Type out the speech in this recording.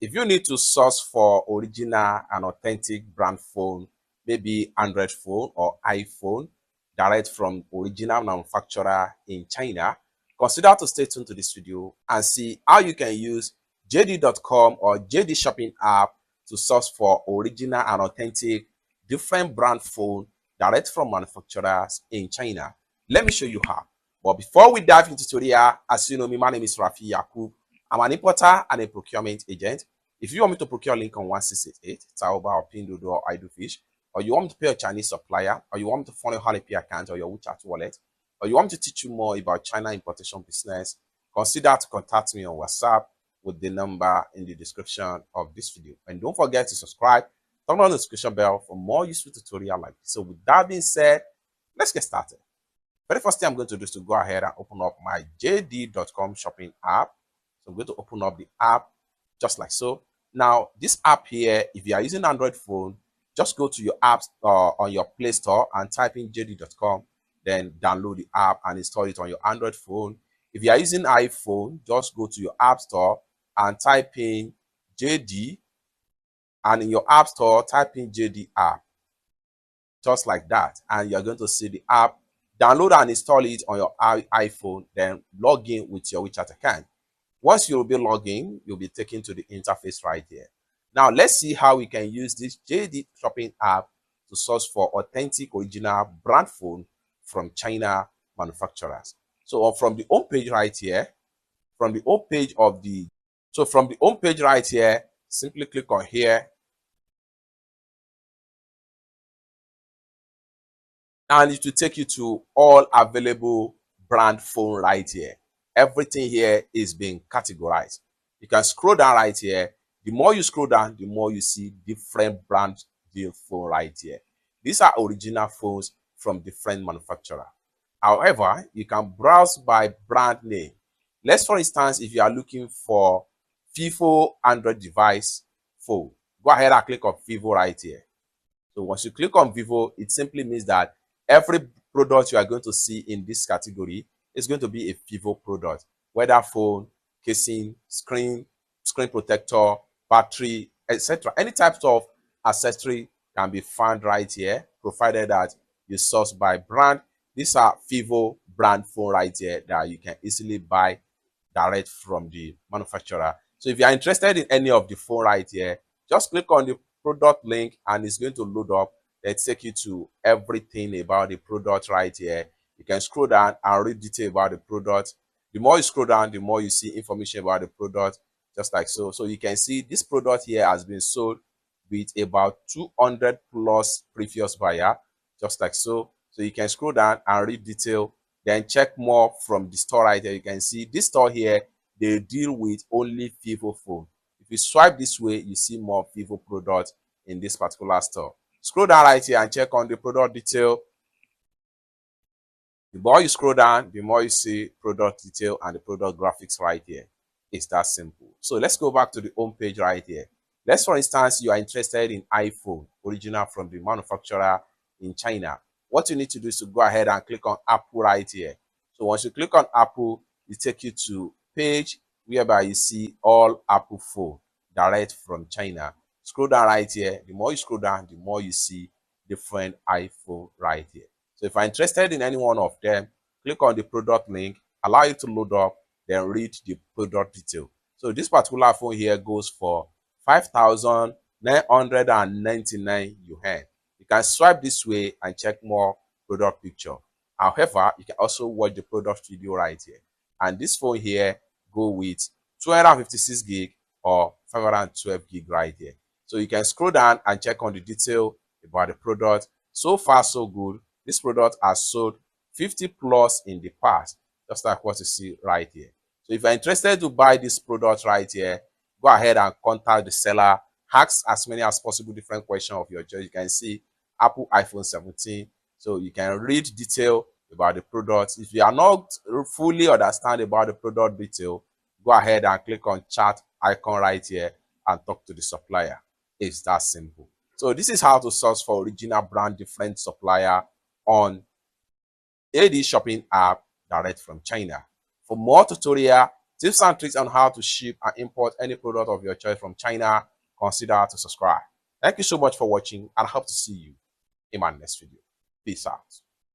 If you need to source for original and authentic brand phone, maybe Android phone or iPhone, direct from original manufacturer in China, consider to stay tuned to this video and see how you can use JD.com or JD Shopping app to source for original and authentic different brand phone direct from manufacturers in China. Let me show you how. But before we dive into tutorial, as you know me, my name is Rafi Yakub. I'm an importer and a procurement agent. If you want me to procure link on 1688, Taoba or Pinduoduo or Idlefish, or you want me to pay a Chinese supplier, or you want me to fund your Alipay account or your WeChat wallet, or you want me to teach you more about China importation business, consider to contact me on WhatsApp with the number in the description of this video. And don't forget to subscribe, turn on the notification bell for more useful tutorial like this. So with that being said, let's get started. Very first thing I'm going to do is to go ahead and open up my JD.com shopping app. So I'm going to open up the app just like so. Now, this app here, if you are using Android phone, just go to your apps on your Play Store and type in JD.com, then download the app and install it on your Android phone. If you are using iPhone, just go to your App Store and type in JD, and in your App Store, type in JD app, just like that, and you're going to see the app. Download and install it on your iPhone, then log in with your WeChat account. Once you'll be logging, you'll be taken to the interface right here. Now, let's see how we can use this JD shopping app to source for authentic original brand phone from China manufacturers. So from the home page right here, from the home page right here, simply click on here. And it will take you to all available brand phone right here. Everything here is being categorized. You can scroll down right here. The more you scroll down, the more you see different brand deal phone right here. These are original phones from different manufacturers. However, you can browse by brand name. Let's, for instance, if you are looking for Vivo Android device phone, go ahead and click on Vivo right here. So once you click on Vivo, it simply means that every product you are going to see in this category is going to be a Vivo product, whether phone, casing, screen protector, battery, etc. Any types of accessory can be found right here, provided that you source by brand. These are Vivo brand phone right here that you can easily buy direct from the manufacturer. So if you are interested in any of the phone right here, just click on the product link and it's going to load up. Let's take you to everything about the product right here. You can scroll down and read detail about the product. The more you scroll down, the more you see information about the product, just like so. So you can see this product here has been sold with about 200 plus previous buyer, just like so. So you can scroll down and read detail, then check more from the store right here. You can see this store here, they deal with only Vivo phone. If you swipe this way, you see more Vivo products in this particular store. Scroll down right here and check on the product detail. The more you scroll down, the more you see product detail and the product graphics right here. It's that simple. So let's go back to the home page right here. Let's, for instance, you are interested in iPhone, original from the manufacturer in China. What you need to do is to go ahead and click on Apple right here. So once you click on Apple, it takes you to page whereby you see all Apple phone direct from China. Scroll down right here. The more you scroll down, the more you see different iPhone right here. So if I'm interested in any one of them, click on the product link, allow it to load up, then read the product detail. So this particular phone here goes for 5,999 yuan. You can swipe this way and check more product picture. However, you can also watch the product video right here. And this phone here go with 256 gig or 512 gig right here. So you can scroll down and check on the detail about the product. So far, so good. This product has sold 50 plus in the past, just like what you see right here. So if you're interested to buy this product right here, go ahead and contact the seller. Ask as many as possible different questions of your choice. You can see Apple iPhone 17. So you can read detail about the product. If you are not fully understand about the product detail, go ahead and click on chat icon right here and talk to the supplier. It's that simple. So this is how to source for original brand different supplier on JD shopping app direct from China. For more tutorial, tips and tricks on how to ship and import any product of your choice from China, consider to subscribe. Thank you so much for watching, and I hope to see you in my next video. Peace out.